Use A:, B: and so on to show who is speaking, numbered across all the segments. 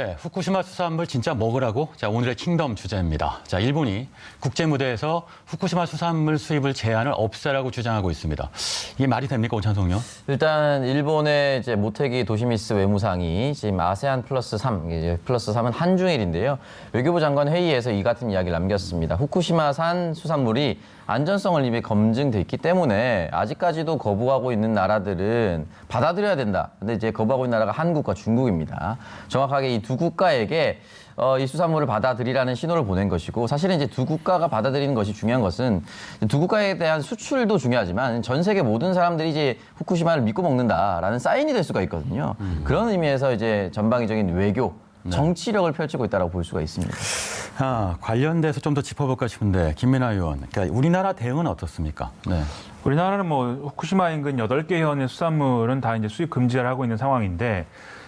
A: 네, 후쿠시마 수산물 진짜 먹으라고? 자, 오늘의 킹덤 주제입니다. 자, 일본이 국제 무대에서 후쿠시마 수산물 수입을 제한을 없애라고 주장하고 있습니다. 이게 말이 됩니까, 오찬석 의원?
B: 일단 일본의 이제 모테기 도시미스 외무상이 지금 아세안 플러스 3, 이제 플러스 3은 한중일인데요. 외교부 장관 회의에서 이 같은 이야기를 남겼습니다. 후쿠시마산 수산물이 안전성을 이미 검증돼 있기 때문에 아직까지도 거부하고 있는 나라들은 받아들여야 된다. 근데 이제 거부하고 있는 나라가 한국과 중국입니다. 정확하게 이 두 국가에게 이 수산물을 받아들이라는 신호를 보낸 것이고, 사실은 이제 두 국가가 받아들이는 것이 중요한 것은 두 국가에 대한 수출도 중요하지만 전 세계 모든 사람들이 이제 후쿠시마를 믿고 먹는다라는 사인이 될 수가 있거든요. 그런 의미에서 이제 전방위적인 외교, 정치력을 펼치고 있다고 볼 수가 있습니다.
A: 관련돼서 좀 더 짚어볼까 싶은데 김민하 의원, 그러니까 우리나라 대응은 어떻습니까? 네.
C: 우리나라는 뭐 후쿠시마 인근 8개 현의 수산물은 다 이제 수입 금지를 하고 있는 상황인데,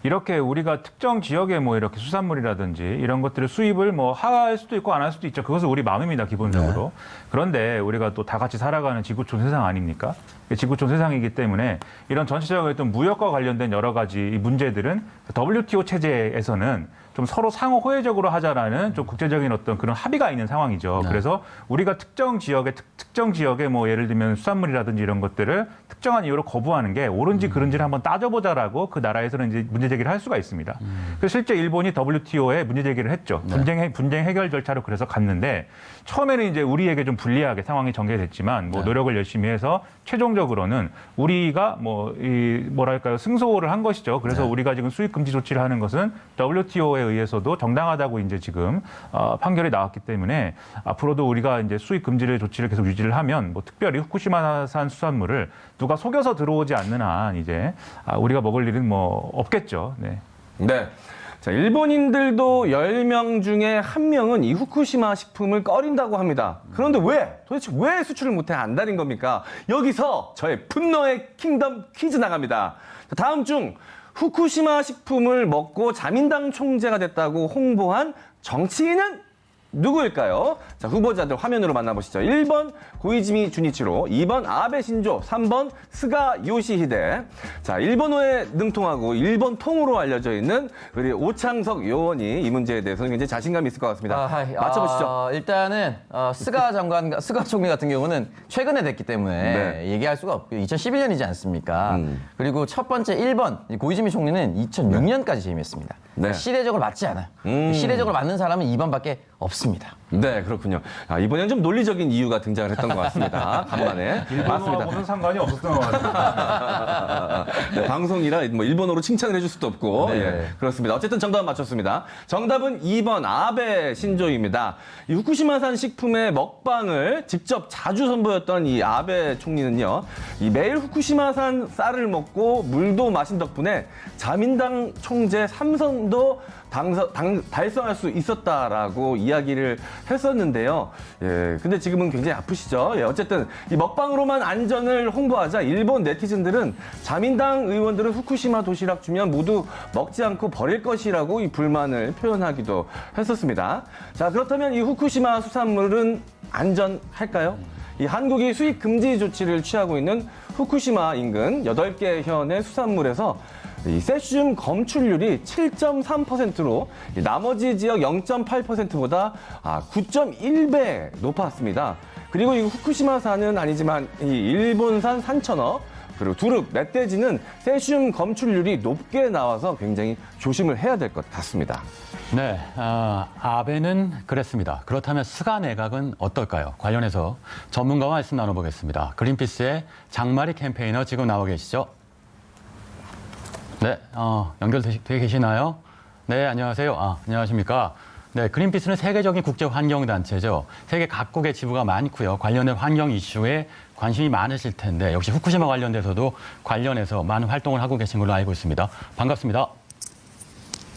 C: 이렇게 우리가 특정 지역에 뭐 이렇게 수산물이라든지 이런 것들을 수입을 뭐 할 수도 있고 안 할 수도 있죠. 그것은 우리 마음입니다, 기본적으로. 네. 그런데 우리가 또 다 같이 살아가는 지구촌 세상 아닙니까? 지구촌 세상이기 때문에 이런 전체적인 어떤 무역과 관련된 여러 가지 문제들은 WTO 체제에서는 좀 서로 상호 호혜적으로 하자라는 좀 국제적인 어떤 그런 합의가 있는 상황이죠. 네. 그래서 우리가 특정 지역에 뭐 예를 들면 수산물이라든지 이런 것들을 특정한 이유로 거부하는 게 옳은지 그른지를 한번 따져보자라고 그 나라에서는 이제 문제 제기를 할 수가 있습니다. 그래서 실제 일본이 WTO에 문제 제기를 했죠. 네. 분쟁 해결 절차로 그래서 갔는데, 처음에는 이제 우리에게 좀 불리하게 상황이 전개됐지만 뭐 노력을 열심히 해서 최종적으로는 우리가 뭐랄까요, 승소를 한 것이죠. 그래서 우리가 지금 수입 금지 조치를 하는 것은 WTO에 의해서도 정당하다고 이제 지금 판결이 나왔기 때문에, 앞으로도 우리가 이제 수입 금지를 조치를 계속 유지를 하면 뭐 특별히 후쿠시마산 수산물을 누가 속여서 들어오지 않는 한 이제 우리가 먹을 일은 뭐 없겠죠. 네.
D: 네. 자, 일본인들도 10명 중에 1명은 이 후쿠시마 식품을 꺼린다고 합니다. 그런데 도대체 왜 수출을 못해 안달인 겁니까? 여기서 저의 분노의 킹덤 퀴즈 나갑니다. 자, 다음 중 후쿠시마 식품을 먹고 자민당 총재가 됐다고 홍보한 정치인은 누구일까요? 자, 후보자들 화면으로 만나보시죠. 1번 고이즈미 주니치로, 2번 아베 신조, 3번 스가 요시히데. 자, 일본어에 능통하고 일본 통으로 알려져 있는 우리 오창석 의원이 이 문제에 대해서는 굉장히 자신감이 있을 것 같습니다. 맞춰보시죠.
B: 일단은 스가 총리 같은 경우는 최근에 됐기 때문에 얘기할 수가 없고요. 2011년이지 않습니까? 그리고 첫 번째 1번 고이즈미 총리는 2006년까지 재임했습니다. 네. 시대적으로 맞지 않아요. 시대적으로 맞는 사람은 2번밖에 없습니다.
D: 네, 그렇군요. 이번에는 좀 논리적인 이유가 등장을 했던 것 같습니다. 간만에.
C: 일본어하고는 상관이 없었던 것 같습니다.
D: 네, 방송이라 뭐 일본어로 칭찬을 해줄 수도 없고.
B: 네.
D: 예, 그렇습니다. 어쨌든 정답은 맞췄습니다. 정답은 2번 아베 신조입니다. 이 후쿠시마산 식품의 먹방을 직접 자주 선보였던 이 아베 총리는요, 이 매일 후쿠시마산 쌀을 먹고 물도 마신 덕분에 자민당 총재 3선도 달성할 수 있었다라고 이야기를 했었는데요. 예, 근데 지금은 굉장히 아프시죠? 예, 어쨌든 이 먹방으로만 안전을 홍보하자 일본 네티즌들은 자민당 의원들은 후쿠시마 도시락 주면 모두 먹지 않고 버릴 것이라고 이 불만을 표현하기도 했었습니다. 자, 그렇다면 이 후쿠시마 수산물은 안전할까요? 이 한국이 수입 금지 조치를 취하고 있는 후쿠시마 인근 8개 현의 수산물에서 이 세슘 검출률이 7.3%로 나머지 지역 0.8%보다 9.1배 높았습니다. 그리고 이 후쿠시마산은 아니지만 이 일본산 산천어, 그리고 두릅, 멧돼지는 세슘 검출률이 높게 나와서 굉장히 조심을 해야 될 것 같습니다.
A: 네, 아베는 그랬습니다. 그렇다면 스가 내각은 어떨까요? 관련해서 전문가와 말씀 나눠보겠습니다. 그린피스의 장마리 캠페이너 지금 나와 계시죠? 네, 연결되어 계시나요? 네, 안녕하세요. 안녕하십니까? 네, 그린피스는 세계적인 국제 환경단체죠. 세계 각국의 지부가 많고요. 관련된 환경 이슈에 관심이 많으실 텐데, 역시 후쿠시마 관련돼서도 관련해서 많은 활동을 하고 계신 걸로 알고 있습니다. 반갑습니다.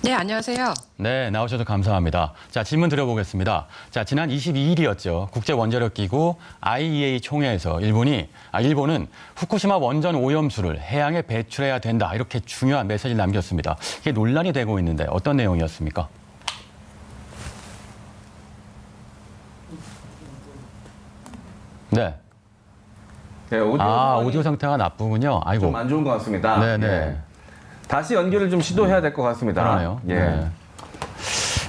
E: 네, 안녕하세요.
A: 네, 나오셔서 감사합니다. 자, 질문 드려보겠습니다. 자, 지난 22일이었죠. 국제원자력기구 IEA 총회에서 일본은 후쿠시마 원전 오염수를 해양에 배출해야 된다. 이렇게 중요한 메시지를 남겼습니다. 이게 논란이 되고 있는데 어떤 내용이었습니까? 네.
D: 네, 오디오
A: 상태가 나쁘군요. 아이고.
D: 좀 안 좋은 것 같습니다.
A: 네네.
D: 예. 다시 연결을 좀 시도해야 될 것 같습니다.
A: 그러네요.
D: 예.
A: 네.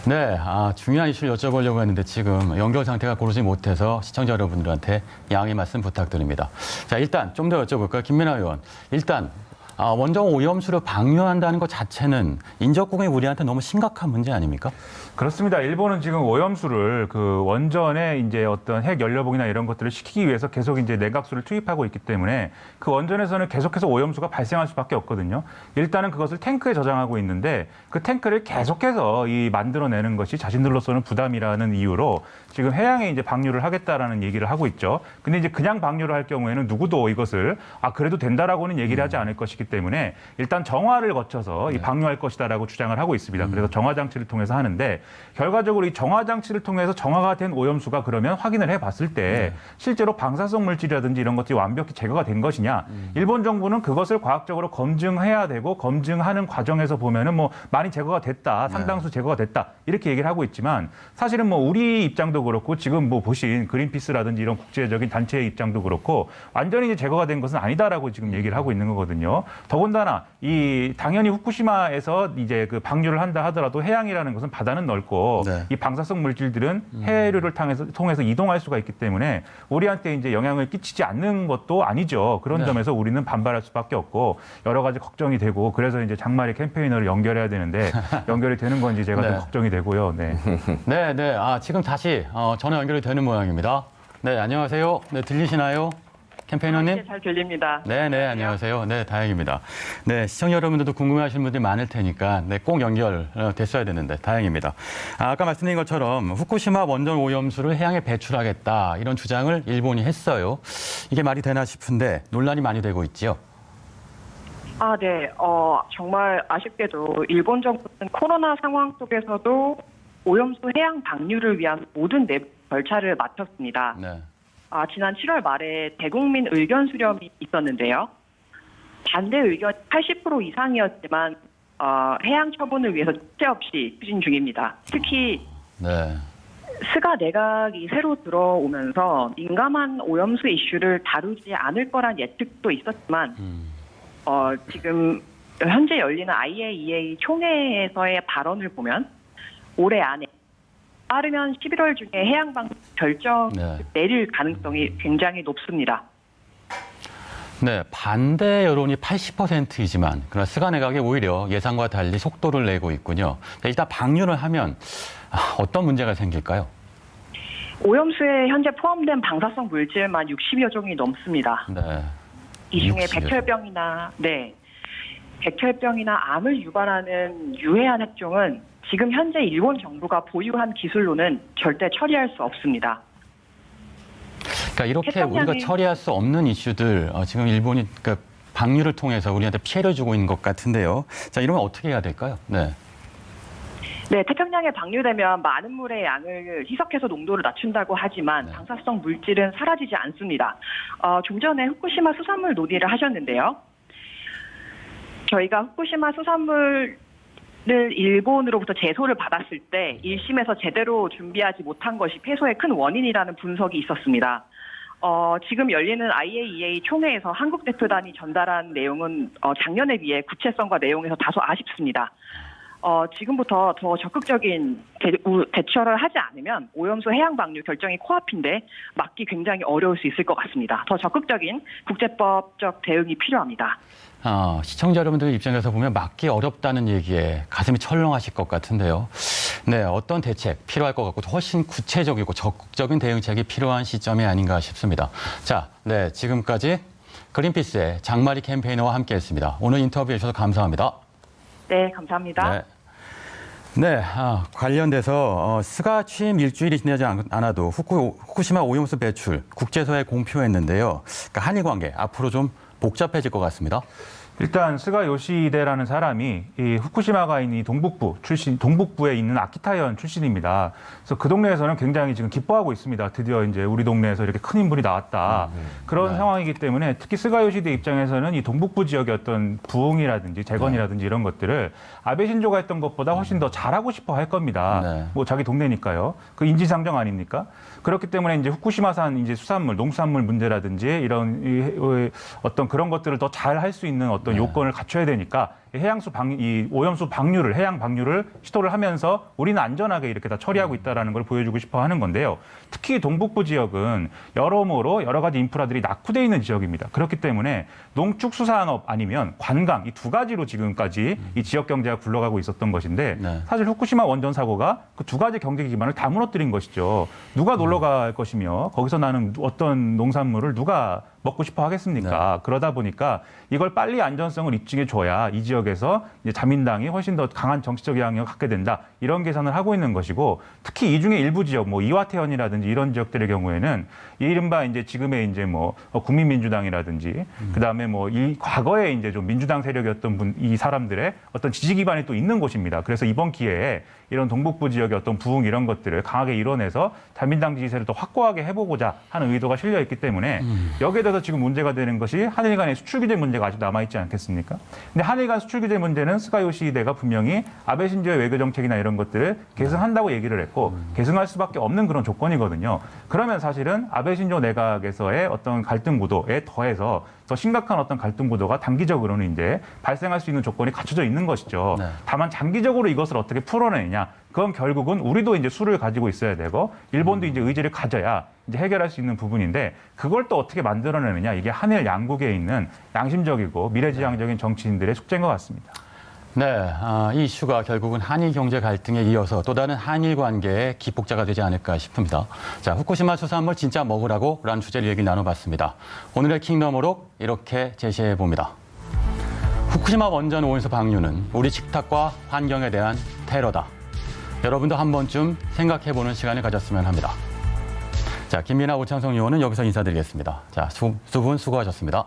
A: 네, 중요한 이슈를 여쭤보려고 했는데 지금 연결 상태가 고르지 못해서 시청자 여러분들한테 양해 말씀 부탁드립니다. 자, 일단 좀 더 여쭤볼까요? 김민하 의원. 일단 원전 오염수를 방류한다는 것 자체는 인적공해 우리한테 너무 심각한 문제 아닙니까?
C: 그렇습니다. 일본은 지금 오염수를 그 원전에 이제 어떤 핵 연료봉이나 이런 것들을 식히기 위해서 계속 이제 냉각수를 투입하고 있기 때문에 그 원전에서는 계속해서 오염수가 발생할 수밖에 없거든요. 일단은 그것을 탱크에 저장하고 있는데 그 탱크를 계속해서 만들어내는 것이 자신들로서는 부담이라는 이유로 지금 해양에 이제 방류를 하겠다라는 얘기를 하고 있죠. 근데 이제 그냥 방류를 할 경우에는 누구도 이것을 그래도 된다라고는 얘기를 하지 않을 것이기 때문에 일단 정화를 거쳐서 방류할 것이다라고 주장을 하고 있습니다. 그래서 정화 장치를 통해서 하는데 결과적으로 이 정화 장치를 통해서 정화가 된 오염수가 그러면 확인을 해봤을 때 실제로 방사성 물질이라든지 이런 것들이 완벽히 제거가 된 것이냐? 일본 정부는 그것을 과학적으로 검증해야 되고 검증하는 과정에서 보면은 뭐 많이 제거가 됐다, 상당수 제거가 됐다 이렇게 얘기를 하고 있지만 사실은 뭐 우리 입장도 그렇고 지금 뭐 보신 그린피스라든지 이런 국제적인 단체의 입장도 그렇고 완전히 이제 제거가 된 것은 아니다라고 지금 얘기를 하고 있는 거거든요. 더군다나 당연히 후쿠시마에서 이제 그 방류를 한다 하더라도 해양이라는 것은 바다는 넓고 이 방사성 물질들은 해류를 통해서 이동할 수가 있기 때문에 우리한테 이제 영향을 끼치지 않는 것도 아니죠. 그런 점에서 우리는 반발할 수밖에 없고 여러 가지 걱정이 되고 그래서 이제 장마리 캠페이너를 연결해야 되는데 연결이 되는 건지 제가 좀 걱정이 되고요. 네.
A: 네. 지금 다시 전화 연결이 되는 모양입니다. 네, 안녕하세요. 네, 들리시나요? 캠페이너님?
F: 네, 잘 들립니다.
A: 네, 안녕하세요. 네, 다행입니다. 네, 시청자 여러분들도 궁금해하시는 분들이 많을 테니까 꼭 연결 됐어야 되는데 다행입니다. 아까 말씀드린 것처럼 후쿠시마 원전 오염수를 해양에 배출하겠다 이런 주장을 일본이 했어요. 이게 말이 되나 싶은데 논란이 많이 되고 있지요.
F: 네. 정말 아쉽게도 일본 정부는 코로나 상황 속에서도 오염수 해양 방류를 위한 모든 내부 절차를 마쳤습니다.
A: 네.
F: 지난 7월 말에 대국민 의견 수렴이 있었는데요. 반대 의견이 80% 이상이었지만 해양 처분을 위해서 주체 없이 추진 중입니다. 특히 스가 내각이 새로 들어오면서 민감한 오염수 이슈를 다루지 않을 거란 예측도 있었지만 지금 현재 열리는 IAEA 총회에서의 발언을 보면 올해 안에 빠르면 11월 중에 해양 방류 결정 내릴 가능성이 굉장히 높습니다.
A: 네, 반대 여론이 80%이지만 그러나 스가 내각이 오히려 예상과 달리 속도를 내고 있군요. 일단 방류를 하면 어떤 문제가 생길까요?
F: 오염수에 현재 포함된 방사성 물질만 60여 종이 넘습니다.
A: 네.
F: 이 중에 백혈병이나 암을 유발하는 유해한 핵종은 지금 현재 일본 정부가 보유한 기술로는 절대 처리할 수 없습니다.
A: 그러니까 이렇게 우리가 처리할 수 없는 이슈들 지금 일본이 그러니까 방류를 통해서 우리한테 피해를 주고 있는 것 같은데요. 자, 이러면 어떻게 해야 될까요? 네,
F: 태평양에 방류되면 많은 물의 양을 희석해서 농도를 낮춘다고 하지만 방사성 물질은 사라지지 않습니다. 좀 전에 후쿠시마 수산물 논의를 하셨는데요. 저희가 후쿠시마 수산물을 일본으로부터 제소를 받았을 때 1심에서 제대로 준비하지 못한 것이 폐소의 큰 원인이라는 분석이 있었습니다. 지금 열리는 IAEA 총회에서 한국 대표단이 전달한 내용은 작년에 비해 구체성과 내용에서 다소 아쉽습니다. 지금부터 더 적극적인 대처를 하지 않으면 오염수 해양 방류 결정이 코앞인데 막기 굉장히 어려울 수 있을 것 같습니다. 더 적극적인 국제법적 대응이 필요합니다.
A: 시청자 여러분들 입장에서 보면 막기 어렵다는 얘기에 가슴이 철렁하실 것 같은데요. 네, 어떤 대책 필요할 것 같고 훨씬 구체적이고 적극적인 대응책이 필요한 시점이 아닌가 싶습니다. 자, 네, 지금까지 그린피스의 장마리 캠페이너와 함께했습니다. 오늘 인터뷰해 주셔서 감사합니다.
F: 네, 감사합니다.
A: 네, 관련돼서 스가 취임 일주일이 지나지 않아도 후쿠시마 오염수 배출 국제사회에 공표했는데요. 그러니까 한일 관계 앞으로 좀 복잡해질 것 같습니다.
C: 일단 스가 요시히데라는 사람이 이 후쿠시마가 있는 동북부에 있는 아키타현 출신입니다. 그래서 그 동네에서는 굉장히 지금 기뻐하고 있습니다. 드디어 이제 우리 동네에서 이렇게 큰 인물이 나왔다. 그런 상황이기 때문에 특히 스가 요시히데 입장에서는 이 동북부 지역의 어떤 부흥이라든지 재건이라든지 이런 것들을 아베 신조가 했던 것보다 훨씬 더 잘하고 싶어 할 겁니다. 뭐 자기 동네니까요. 그 인지상정 아닙니까? 그렇기 때문에 이제 후쿠시마산 이제 수산물, 농수산물 문제라든지 이런 어떤 그런 것들을 더 잘 할 수 있는 어떤 요건을 갖춰야 되니까 이 오염수 방류를 해양 방류를 시도를 하면서 우리는 안전하게 이렇게 다 처리하고 있다라는 걸 보여주고 싶어 하는 건데요. 특히 동북부 지역은 여러모로 여러 가지 인프라들이 낙후돼 있는 지역입니다. 그렇기 때문에 농축수산업 아니면 관광 이 두 가지로 지금까지 이 지역 경제가 굴러가고 있었던 것인데
A: 네.
C: 사실 후쿠시마 원전 사고가 그 두 가지 경제 기반을 다 무너뜨린 것이죠. 누가 놀러 갈 것이며 거기서 나는 어떤 농산물을 누가 먹고 싶어 하겠습니까? 그러다 보니까 이걸 빨리 안전성을 입증해 줘야 이 지역에서 이제 자민당이 훨씬 더 강한 정치적 영향력을 갖게 된다. 이런 계산을 하고 있는 것이고 특히 이 중에 일부 지역 뭐 이와테현이라든지 이런 지역들의 경우에는 이른바 이제 지금의 이제 뭐 국민민주당이라든지 그다음에 뭐 이 과거에 이제 좀 민주당 세력이었던 이 사람들의 어떤 지지 기반이 또 있는 곳입니다. 그래서 이번 기회에 이런 동북부 지역의 어떤 부흥 이런 것들을 강하게 이뤄내서 자민당 지지세를 더 확고하게 해보고자 하는 의도가 실려 있기 때문에 여기에 대해서 지금 문제가 되는 것이 한일 간의 수출 규제 문제가 아직 남아있지 않겠습니까? 근데 한일 간 수출 규제 문제는 스가 요시히데가 분명히 아베 신조의 외교 정책이나 이런 것들을 계승한다고 얘기를 했고 계승할 수밖에 없는 그런 조건이거든요. 그러면 사실은 아베 신조 내각에서의 어떤 갈등 구도에 더해서 더 심각한 어떤 갈등 구도가 단기적으로는 이제 발생할 수 있는 조건이 갖춰져 있는 것이죠.
A: 네.
C: 다만 장기적으로 이것을 어떻게 풀어내느냐. 그건 결국은 우리도 이제 수를 가지고 있어야 되고 일본도 이제 의지를 가져야 이제 해결할 수 있는 부분인데 그걸 또 어떻게 만들어내느냐. 이게 한일 양국에 있는 양심적이고 미래지향적인 정치인들의 숙제인 것 같습니다.
A: 네, 이 이슈가 결국은 한일 경제 갈등에 이어서 또 다른 한일 관계의 기폭제가 되지 않을까 싶습니다. 자, 후쿠시마 수산물 진짜 먹으라고 라는 주제로 얘기 나눠봤습니다. 오늘의 킹덤으로 이렇게 제시해 봅니다. 후쿠시마 원전 오염수 방류는 우리 식탁과 환경에 대한 테러다. 여러분도 한 번쯤 생각해보는 시간을 가졌으면 합니다. 자, 김민아 오창성 의원은 여기서 인사드리겠습니다. 자, 두 분 수고하셨습니다.